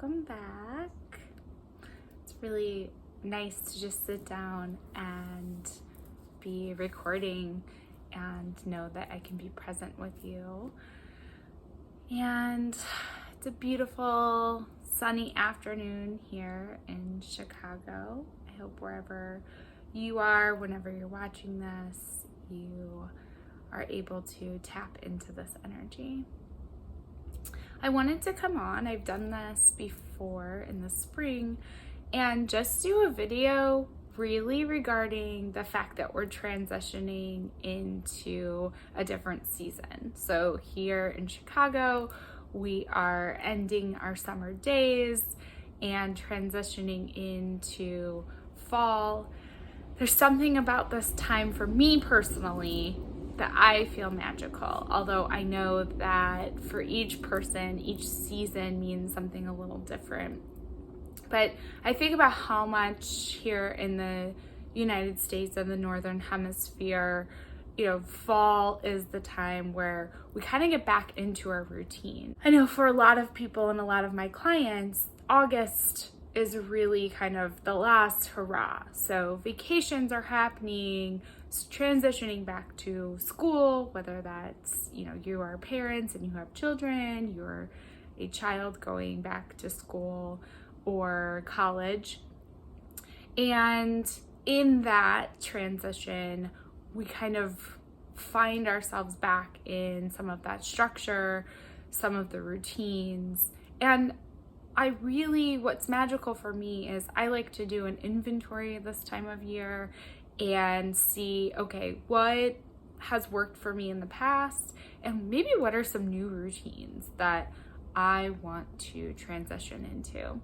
welcome back. It's really nice to just sit down and be recording and know that I can be present with you. And it's a beautiful sunny afternoon here in Chicago. I hope wherever you are, whenever you're watching this, you are able to tap into this energy. I wanted to come on, I've done this before in the spring, and just do a video really regarding the fact that we're transitioning into a different season. So here in Chicago, we are ending our summer days and transitioning into fall. There's something about this time for me personally that I feel magical, although I know that for each person, each season means something a little different. But I think about how much here in the United States and the Northern Hemisphere, fall is the time where we kind of get back into our routine. I know for a lot of people and a lot of my clients, August is really kind of the last hurrah. So vacations are happening, transitioning back to school, whether that's, you are parents and you have children, you're a child going back to school or college. And in that transition, we kind of find ourselves back in some of that structure, some of the routines. And what's magical for me is I like to do an inventory this time of year and see, okay, what has worked for me in the past, and maybe what are some new routines that I want to transition into.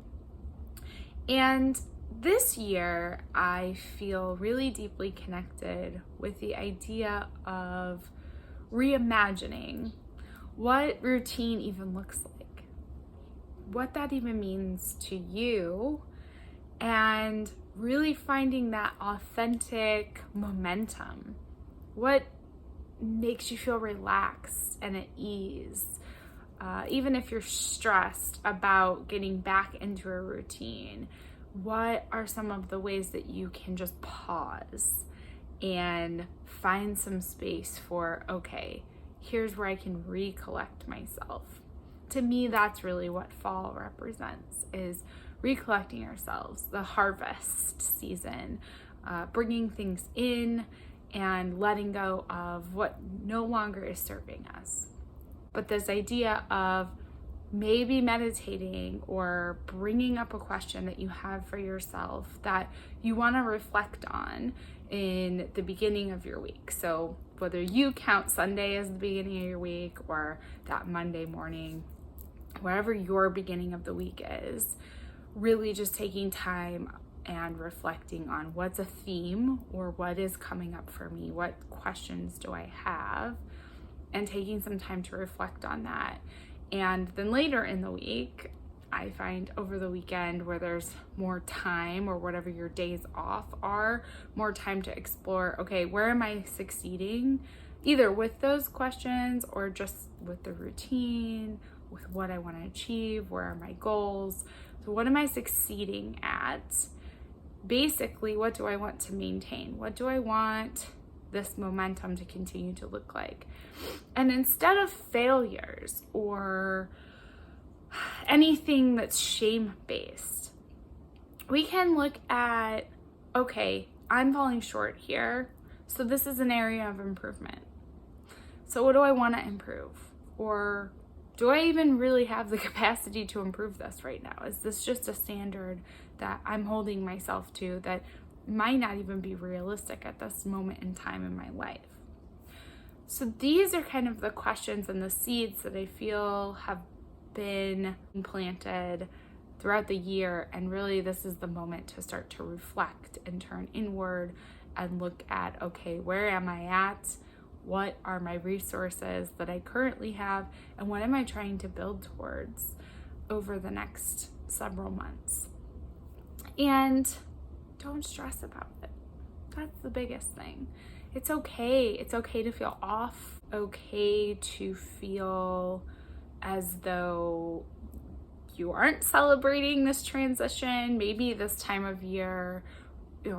And this year, I feel really deeply connected with the idea of reimagining what routine even looks like, what that even means to you, and really finding that authentic momentum. What makes you feel relaxed and at ease, even if you're stressed about getting back into a routine. What are some of the ways that you can just pause and find some space for, okay, here's where I can recollect myself. To me, that's really what fall represents, is recollecting ourselves, the harvest season, bringing things in and letting go of what no longer is serving us. But this idea of maybe meditating or bringing up a question that you have for yourself that you want to reflect on in the beginning of your week. So whether you count Sunday as the beginning of your week or that Monday morning, wherever your beginning of the week is, really just taking time and reflecting on what's a theme or what is coming up for me, what questions do I have, and taking some time to reflect on that. And then later in the week, I find over the weekend where there's more time, or whatever your days off are, more time to explore, okay, where am I succeeding? Either with those questions or just with the routine, with what I want to achieve, where are my goals? So what am I succeeding at? Basically, what do I want to maintain? What do I want this momentum to continue to look like? And instead of failures or anything that's shame-based, we can look at, okay, I'm falling short here, so this is an area of improvement. So what do I want to improve? Or do I even really have the capacity to improve this right now? Is this just a standard that I'm holding myself to that might not even be realistic at this moment in time in my life? So these are kind of the questions and the seeds that I feel have been planted throughout the year. And really, this is the moment to start to reflect and turn inward and look at, okay, where am I at? What are my resources that I currently have? And what am I trying to build towards over the next several months? And don't stress about it. That's the biggest thing. It's okay. It's okay to feel off. Okay to feel as though you aren't celebrating this transition, maybe this time of year,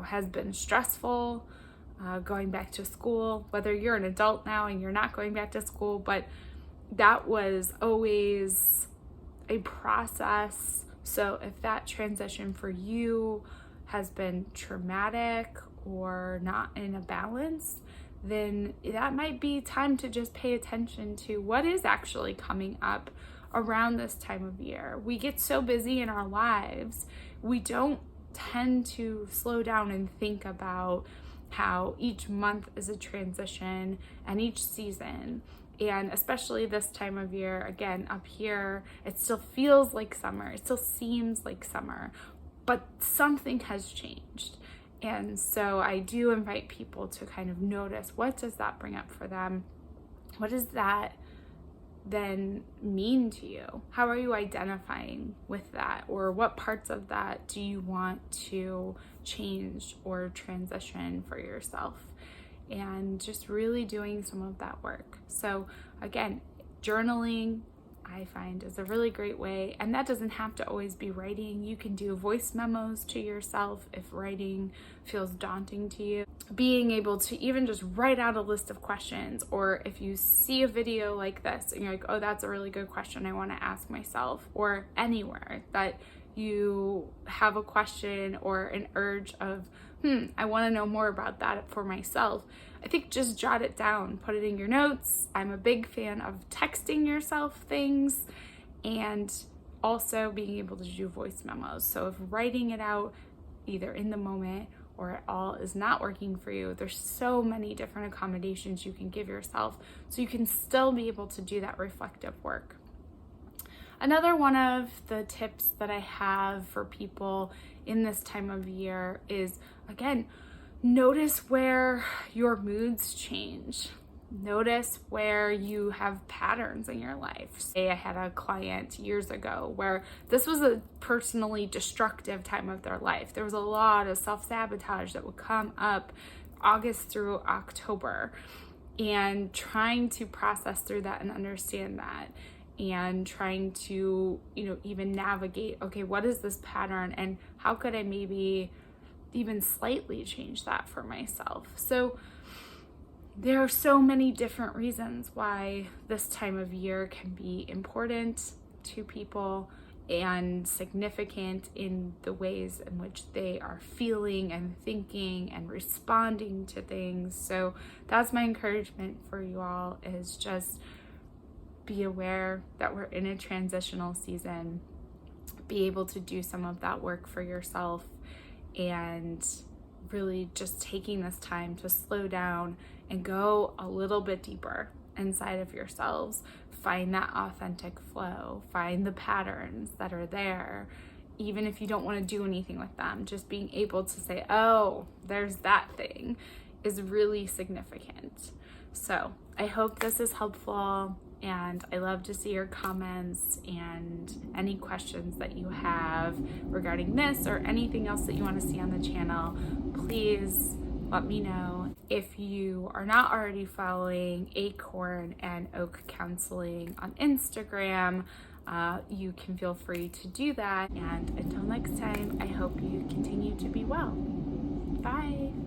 has been stressful, going back to school, whether you're an adult now and you're not going back to school, but that was always a process. So if that transition for you has been traumatic or not in a balance, then that might be time to just pay attention to what is actually coming up around this time of year. We get so busy in our lives, we don't tend to slow down and think about how each month is a transition and each season. And especially this time of year, again, up here, it still feels like summer. It still seems like summer, but something has changed. And so I do invite people to kind of notice, what does that bring up for them? What does that then mean to you? How are you identifying with that? Or what parts of that do you want to change or transition for yourself? And just really doing some of that work. So again, journaling, I find, is a really great way. And that doesn't have to always be writing. You can do voice memos to yourself if writing feels daunting to you. Being able to even just write out a list of questions, or if you see a video like this and you're like, oh, that's a really good question I want to ask myself, or anywhere that you have a question or an urge of, I want to know more about that for myself, I think just jot it down, put it in your notes. I'm a big fan of texting yourself things, and also being able to do voice memos. So if writing it out either in the moment or at all is not working for you, there's so many different accommodations you can give yourself so you can still be able to do that reflective work. Another one of the tips that I have for people in this time of year is, again, notice where your moods change. Notice where you have patterns in your life. Say I had a client years ago where this was a personally destructive time of their life. There was a lot of self-sabotage that would come up August through October, and trying to process through that and understand that, and trying to, even navigate, okay, what is this pattern and how could I maybe even slightly change that for myself? So there are so many different reasons why this time of year can be important to people and significant in the ways in which they are feeling and thinking and responding to things. So that's my encouragement for you all, is just be aware that we're in a transitional season. Be able to do some of that work for yourself, and really just taking this time to slow down and go a little bit deeper inside of yourselves. Find that authentic flow, find the patterns that are there, even if you don't want to do anything with them. Just being able to say, oh, there's that thing, is really significant. So I hope this is helpful, and I love to see your comments and any questions that you have regarding this or anything else that you want to see on the channel. Please let me know. If you are not already following Acorn and Oak Counseling on Instagram, you can feel free to do that. And until next time, I hope you continue to be well. Bye.